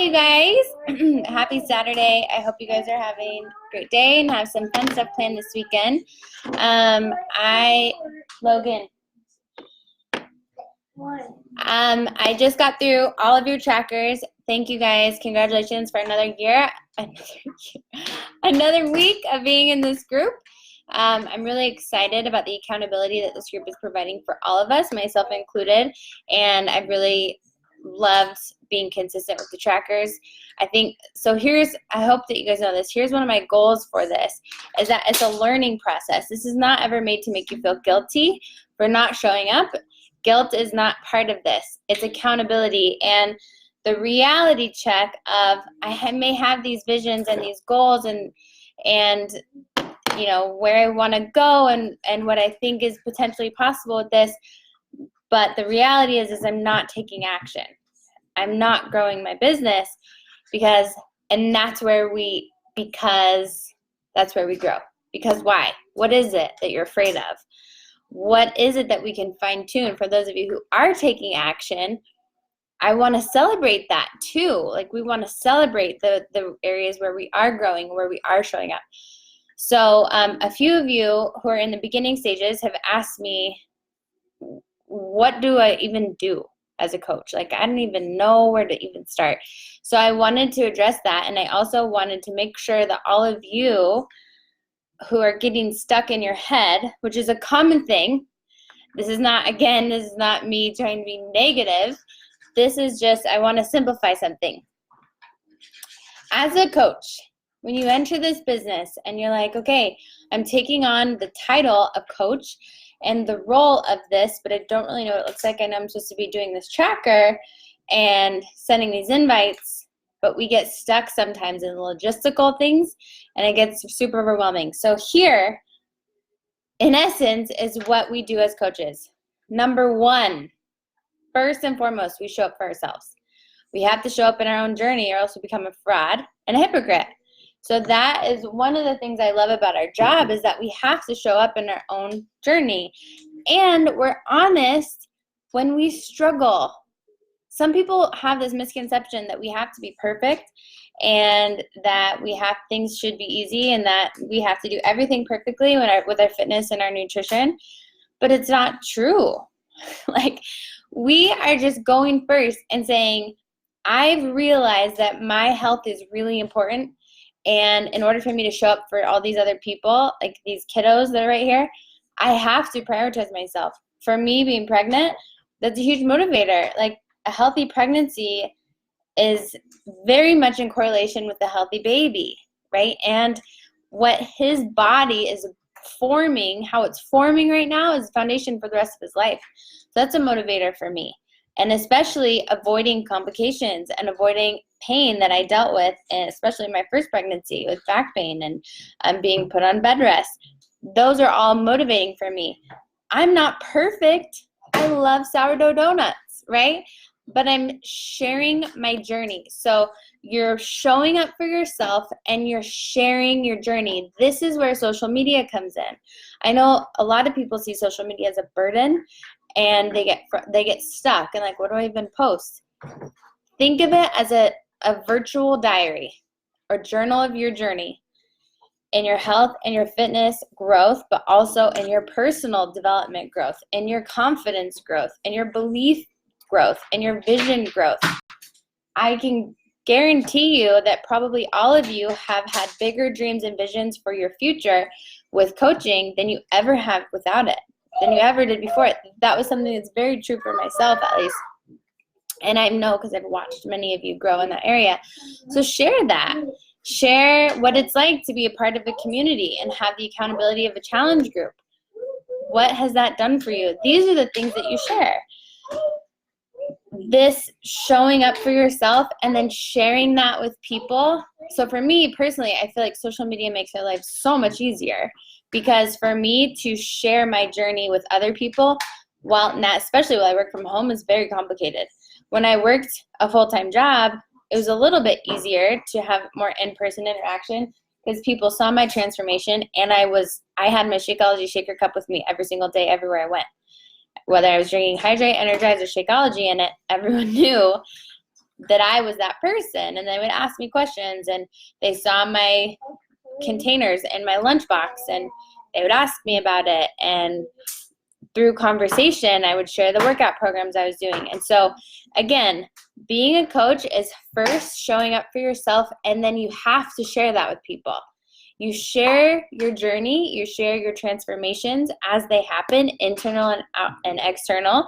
Hey guys, happy Saturday. I hope you guys are having a great day and have some fun stuff planned this weekend. Logan, I just got through all of your trackers. Thank you guys. Congratulations for another year, another week of being in this group. I'm really excited about the accountability that this group is providing for all of us, myself included, and I've really loved being consistent with the trackers. I hope that you guys know this. Here's one of my goals for this, is that it's a learning process. This is not ever made to make you feel guilty for not showing up. Guilt is not part of this. It's accountability and the reality check of I may have these visions and these goals and you know where I want to go and what I think is potentially possible with this, but the reality is I'm not taking action. I'm not growing my business because that's where we grow. Because why? What is it that you're afraid of? What is it that we can fine tune? For those of you who are taking action, I want to celebrate that too. Like, we want to celebrate the areas where we are growing, where we are showing up. So a few of you who are in the beginning stages have asked me, what do I even do as a coach? Like, I don't even know where to even start. So I wanted to address that, and I also wanted to make sure that all of you who are getting stuck in your head, which is a common thing, this is not me trying to be negative. This is just, I want to simplify something. As a coach, when you enter this business and you're like, okay, I'm taking on the title of coach and the role of this, but I don't really know what it looks like. I know I'm supposed to be doing this tracker and sending these invites, but we get stuck sometimes in the logistical things and it gets super overwhelming. So here, in essence, is what we do as coaches. Number one, first and foremost, we show up for ourselves. We have to show up in our own journey or else we become a fraud and a hypocrite. So that is one of the things I love about our job, is that we have to show up in our own journey. And we're honest when we struggle. Some people have this misconception that we have to be perfect and that things should be easy and that we have to do everything perfectly with our fitness and our nutrition. But it's not true. Like, we are just going first and saying, I've realized that my health is really important. And in order for me to show up for all these other people, like these kiddos that are right here, I have to prioritize myself. For me, being pregnant, that's a huge motivator. Like, a healthy pregnancy is very much in correlation with the healthy baby, right? And what his body is forming, how it's forming right now, is the foundation for the rest of his life. So that's a motivator for me. And especially avoiding complications and avoiding pain that I dealt with, and especially in my first pregnancy with back pain and being put on bed rest. Those are all motivating for me. I'm not perfect. I love sourdough donuts, right? But I'm sharing my journey. So you're showing up for yourself and you're sharing your journey. This is where social media comes in. I know a lot of people see social media as a burden and they get stuck and like, what do I even post? Think of it as a virtual diary or journal of your journey in your health and your fitness growth, but also in your personal development growth, in your confidence growth, in your belief growth, in your vision growth. I can guarantee you that probably all of you have had bigger dreams and visions for your future with coaching than you ever have without it, than you ever did before it. That was something that's very true for myself, at least. And I know because I've watched many of you grow in that area. So share that. Share what it's like to be a part of a community and have the accountability of a challenge group. What has that done for you? These are the things that you share. This showing up for yourself and then sharing that with people. So for me personally, I feel like social media makes my life so much easier, because for me to share my journey with other people, especially while I work from home, is very complicated. When I worked a full-time job, it was a little bit easier to have more in-person interaction because people saw my transformation, and I had my Shakeology shaker cup with me every single day, everywhere I went. Whether I was drinking Hydrate, Energize, or Shakeology in it, everyone knew that I was that person, and they would ask me questions, and they saw my containers in my lunchbox, and they would ask me about it, and through conversation, I would share the workout programs I was doing. And so, again, being a coach is first showing up for yourself, and then you have to share that with people. You share your journey, you share your transformations as they happen, internal and external.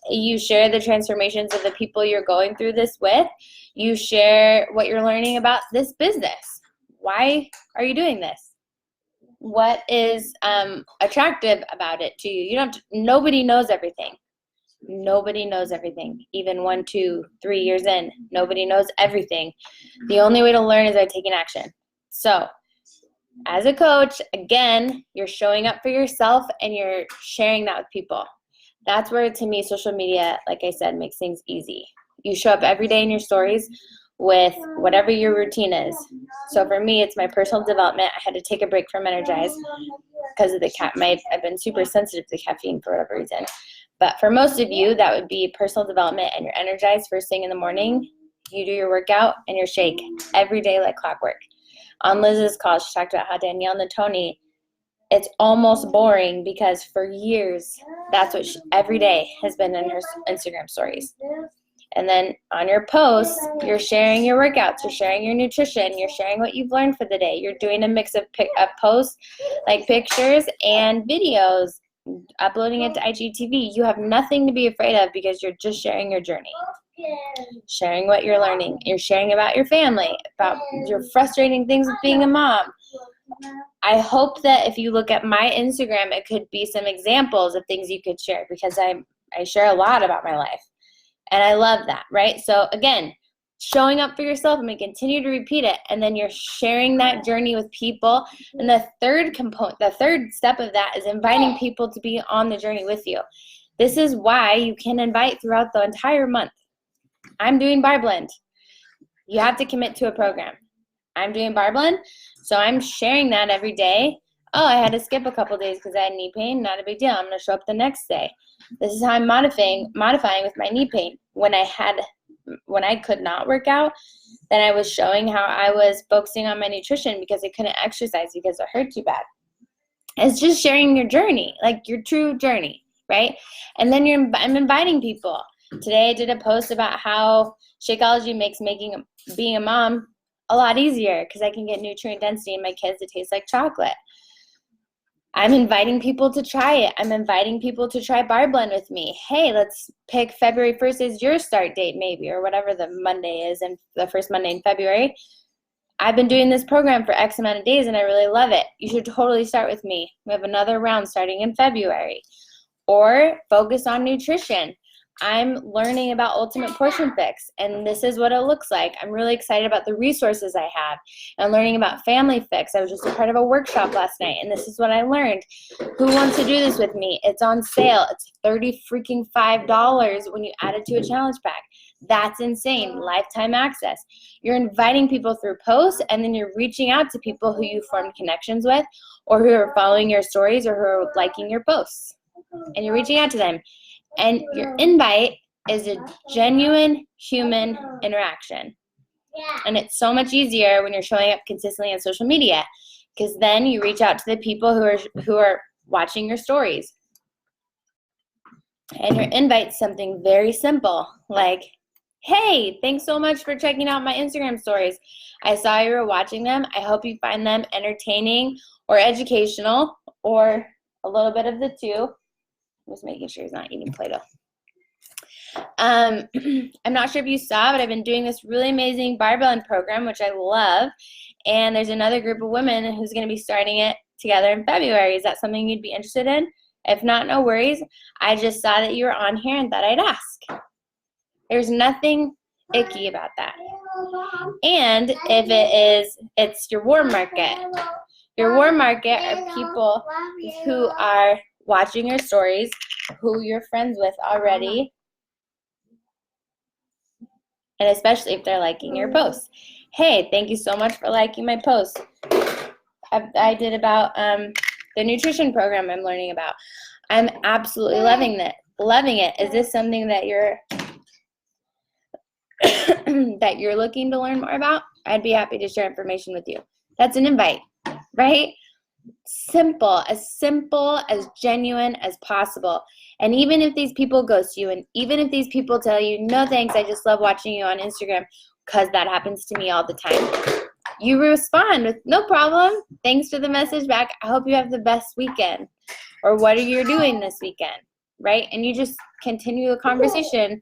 You share the transformations of the people you're going through this with. You share what you're learning about this business. Why are you doing this? What is attractive about it to you? Nobody knows everything. Nobody knows everything. Even 1, 2, 3 years in, nobody knows everything. The only way to learn is by taking action. So, as a coach, again, you're showing up for yourself and you're sharing that with people. That's where, to me, social media, like I said, makes things easy. You show up every day in your stories with whatever your routine is. So for me, it's my personal development. I had to take a break from Energize because of the I've been super sensitive to caffeine for whatever reason. But for most of you, that would be personal development and your Energize first thing in the morning. You do your workout and your shake every day like clockwork. On Liz's call, she talked about how Danielle Natoni, it's almost boring because for years, that's what every day has been in her Instagram stories. And then on your posts, you're sharing your workouts, you're sharing your nutrition, you're sharing what you've learned for the day. You're doing a mix of posts, like pictures and videos, uploading it to IGTV. You have nothing to be afraid of because you're just sharing your journey. Sharing what you're learning. You're sharing about your family, about your frustrating things with being a mom. I hope that if you look at my Instagram, it could be some examples of things you could share because I share a lot about my life. And I love that, right? So again, showing up for yourself, I'm going to continue to repeat it. And then you're sharing that journey with people. And the third step of that is inviting people to be on the journey with you. This is why you can invite throughout the entire month. I'm doing Bar Blend. You have to commit to a program. I'm doing Bar Blend, so I'm sharing that every day. Oh, I had to skip a couple days because I had knee pain. Not a big deal. I'm going to show up the next day. This is how I'm modifying with my knee pain. When I could not work out, then I was showing how I was focusing on my nutrition because I couldn't exercise because it hurt too bad. It's just sharing your journey, like your true journey, right? And then I'm inviting people. Today I did a post about how Shakeology makes being a mom a lot easier because I can get nutrient density in my kids that taste like chocolate. I'm inviting people to try it. I'm inviting people to try Bar Blend with me. Hey, let's pick February 1st as your start date maybe, or whatever the Monday is, and the first Monday in February. I've been doing this program for X amount of days and I really love it. You should totally start with me. We have another round starting in February. Or focus on nutrition. I'm learning about Ultimate Portion Fix, and this is what it looks like. I'm really excited about the resources I have. I'm learning about Family Fix. I was just a part of a workshop last night, and this is what I learned. Who wants to do this with me? It's on sale. It's $35 when you add it to a challenge pack. That's insane. Lifetime access. You're inviting people through posts, and then you're reaching out to people who you formed connections with, or who are following your stories, or who are liking your posts. And you're reaching out to them. And your invite is a genuine human interaction. And it's so much easier when you're showing up consistently on social media because then you reach out to the people who are watching your stories. And your invite's something very simple like, hey, thanks so much for checking out my Instagram stories. I saw you were watching them. I hope you find them entertaining or educational or a little bit of the two. Just making sure he's not eating Play-Doh. I'm not sure if you saw, but I've been doing this really amazing Bar Blend program, which I love. And there's another group of women who's going to be starting it together in February. Is that something you'd be interested in? If not, no worries. I just saw that you were on here and thought I'd ask. There's nothing icky about that. And if it's your warm market. Your warm market are people who are watching your stories, who you're friends with already, and especially if they're liking your posts. Hey, thank you so much for liking my post. I did about the nutrition program I'm learning about. I'm absolutely loving it. Is this something that you're that you're looking to learn more about, I'd be happy to share information with you. That's an invite, right? Simple, as genuine as possible. And even if these people ghost you, and even if these people tell you, no thanks, I just love watching you on Instagram, because that happens to me all the time, you respond with, no problem, thanks for the message back, I hope you have the best weekend, or what are you doing this weekend, right? And you just continue the conversation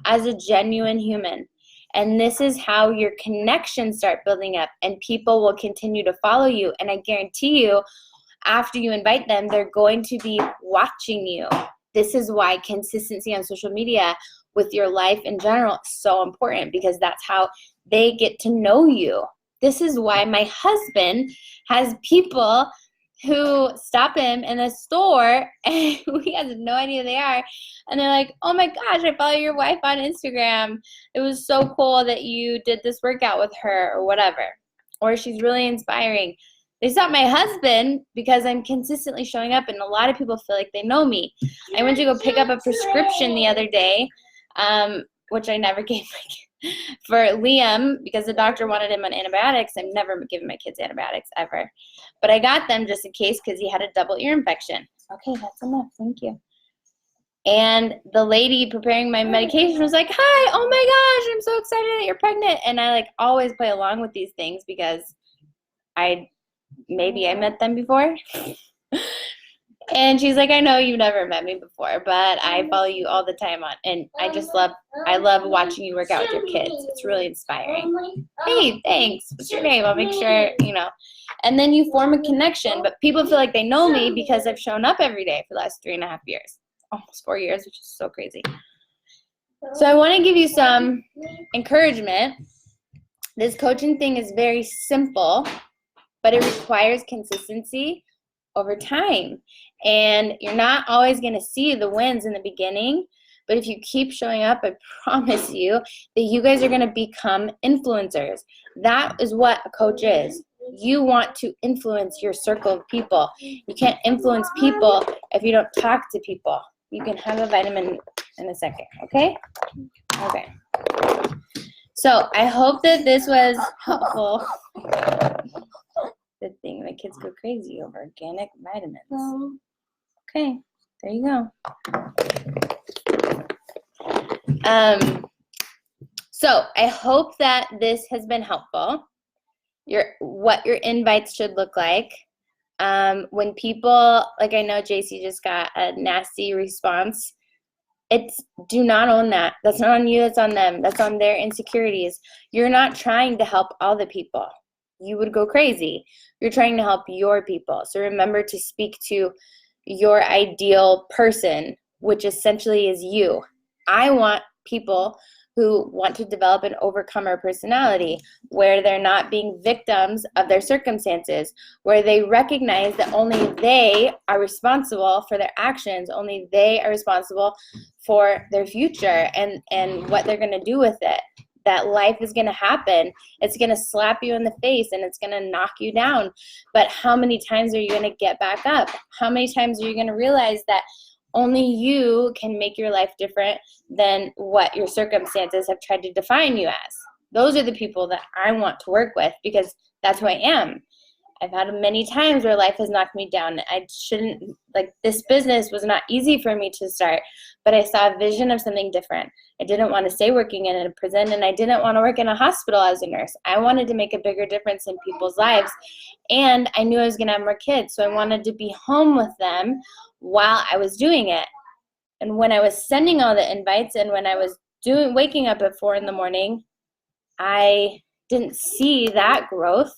as a genuine human. And this is how your connections start building up, and people will continue to follow you. And I guarantee you, after you invite them, they're going to be watching you. This is why consistency on social media with your life in general is so important, because that's how they get to know you. This is why my husband has people who stop him in a store and he has no idea who they are, and they're like, oh my gosh, I follow your wife on Instagram, it was so cool that you did this workout with her, or whatever, or she's really inspiring. They stop my husband because I'm consistently showing up, and a lot of people feel like they know me. I went to go pick up a prescription the other day, which I never gave my kid, for Liam, because the doctor wanted him on antibiotics. I've never given my kids antibiotics ever, but I got them just in case, because he had a double ear infection. Okay, that's enough, thank you. And the lady preparing my medication was like, hi, oh my gosh, I'm so excited that you're pregnant. And I like always play along with these things, because maybe I met them before. And she's like, I know you've never met me before, but I follow you all the time and I love watching you work out with your kids. It's really inspiring. Hey, thanks. What's your name? I'll make sure, And then you form a connection, but people feel like they know me because I've shown up every day for the last 3.5 years, almost 4 years, which is so crazy. So I want to give you some encouragement. This coaching thing is very simple, but it requires consistency over time. And you're not always going to see the wins in the beginning, but if you keep showing up, I promise you that you guys are going to become influencers. That is what a coach is. You want to influence your circle of people. You can't influence people if you don't talk to people. You can have a vitamin in a second, okay? Okay. So I hope that this was helpful. Good thing the kids go crazy over organic vitamins. Okay, there you go. So I hope that this has been helpful. What your invites should look like. When people, like I know JC just got a nasty response, do not own that. That's not on you, that's on them. That's on their insecurities. You're not trying to help all the people. You would go crazy. You're trying to help your people. So remember to speak to your ideal person, which essentially is you. I want people who want to develop an overcomer personality, where they're not being victims of their circumstances, where they recognize that only they are responsible for their actions, only they are responsible for their future and what they're going to do with it. That life is going to happen. It's going to slap you in the face and it's going to knock you down. But how many times are you going to get back up? How many times are you going to realize that only you can make your life different than what your circumstances have tried to define you as? Those are the people that I want to work with, because that's who I am. I've had many times where life has knocked me down. This business was not easy for me to start, but I saw a vision of something different. I didn't want to stay working in a prison, and I didn't want to work in a hospital as a nurse. I wanted to make a bigger difference in people's lives, and I knew I was going to have more kids, so I wanted to be home with them while I was doing it. And when I was sending all the invites and when I was waking up at 4 a.m, I didn't see that growth.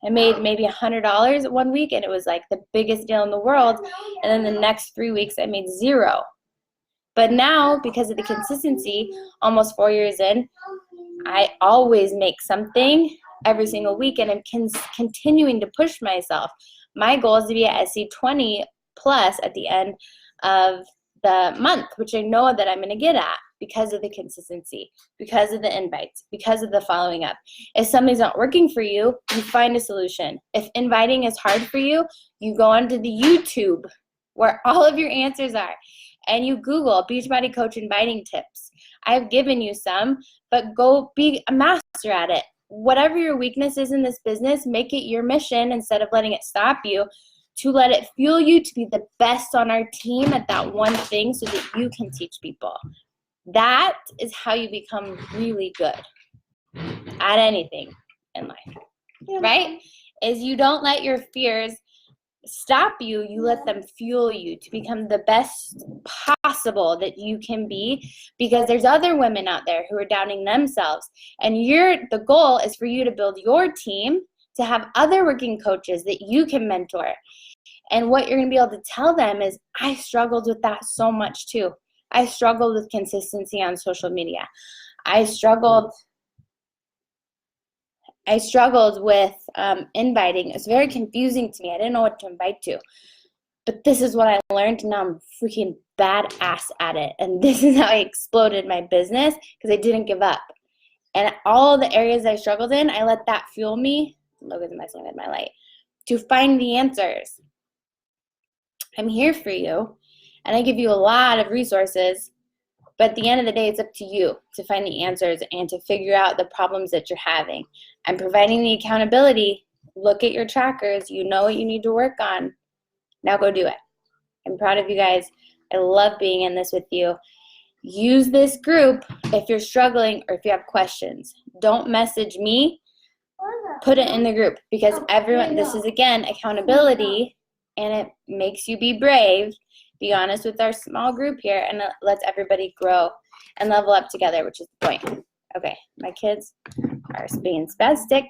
I made maybe $100 one week, and it was like the biggest deal in the world. And then the next 3 weeks, I made $0. But now, because of the consistency, almost 4 years in, I always make something every single week, and I'm continuing to push myself. My goal is to be at SC20 plus at the end of the month, which I know that I'm going to get at because of the consistency, because of the invites, because of the following up. If something's not working for you, you find a solution. If inviting is hard for you, you go onto the YouTube where all of your answers are, and you Google Beachbody Coach inviting tips. I've given you some, but go be a master at it. Whatever your weakness is in this business, make it your mission instead of letting it stop you, to let it fuel you to be the best on our team at that one thing so that you can teach people. That is how you become really good at anything in life, right? Is you don't let your fears stop you, you let them fuel you to become the best possible that you can be, because there's other women out there who are doubting themselves, and the goal is for you to build your team, to have other working coaches that you can mentor. And what you're going to be able to tell them is, I struggled with that so much too. I struggled with consistency on social media. I struggled with inviting. It was very confusing to me. I didn't know what to invite to. But this is what I learned, and now I'm freaking badass at it. And this is how I exploded my business, because I didn't give up. And all the areas I struggled in, I let that fuel me. Logan's messing with my light. To find the answers. I'm here for you, and I give you a lot of resources. But at the end of the day, it's up to you to find the answers and to figure out the problems that you're having. I'm providing the accountability. Look at your trackers. You know what you need to work on. Now go do it. I'm proud of you guys. I love being in this with you. Use this group if you're struggling or if you have questions. Don't message me. Put it in the group, because everyone, this is again accountability, and it makes you be brave. Be honest with our small group here, and it lets everybody grow and level up together, which is the point. Okay, my kids are being spastic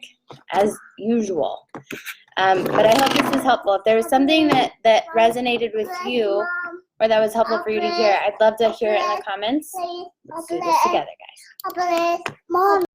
as usual. But I hope this was helpful. If there was something that resonated with you or that was helpful for you to hear, I'd love to hear it in the comments. Let's do this together, guys.